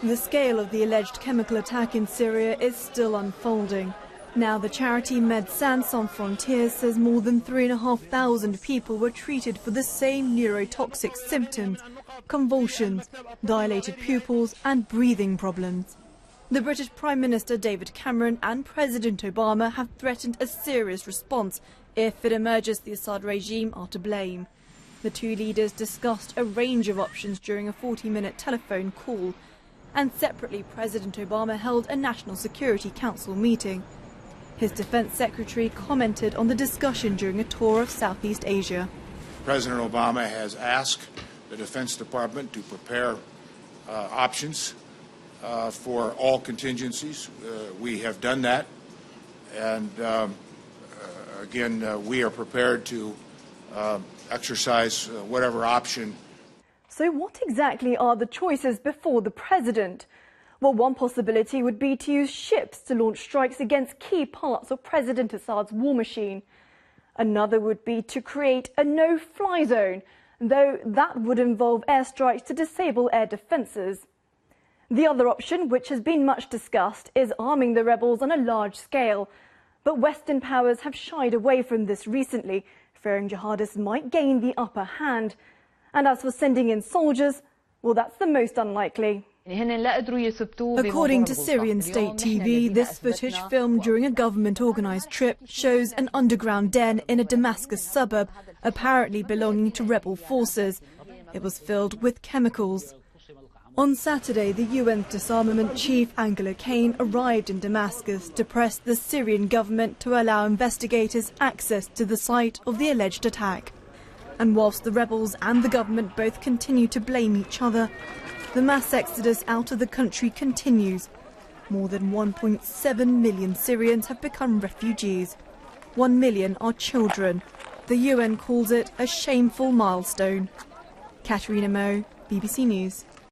The scale of the alleged chemical attack in Syria is still unfolding. Now the charity Medecins Sans Frontieres says more than 3,500 people were treated for the same neurotoxic symptoms: convulsions, dilated pupils and breathing problems. The British Prime Minister David Cameron and President Obama have threatened a serious response if it emerges the Assad regime are to blame. The two leaders discussed a range of options during a 40-minute telephone call, and separately President Obama held a National Security Council meeting. His Defense Secretary commented on the discussion during a tour of Southeast Asia. President Obama has asked the Defense Department to prepare options for all contingencies. We have done that, and again, we are prepared to exercise whatever option. So what exactly are the choices before the president? Well, one possibility would be to use ships to launch strikes against key parts of President Assad's war machine. Another would be to create a no-fly zone, though that would involve airstrikes to disable air defences. The other option, which has been much discussed, is arming the rebels on a large scale. But Western powers have shied away from this recently, fearing jihadists might gain the upper hand. And as for sending in soldiers, well, that's the most unlikely. According to Syrian state TV, this footage, filmed during a government-organised trip, shows an underground den in a Damascus suburb, apparently belonging to rebel forces. It was filled with chemicals. On Saturday, the UN disarmament chief Angela Kane arrived in Damascus to press the Syrian government to allow investigators access to the site of the alleged attack. And whilst the rebels and the government both continue to blame each other, the mass exodus out of the country continues. More than 1.7 million Syrians have become refugees. 1 million are children. The UN calls it a shameful milestone. Katerina Moe, BBC News.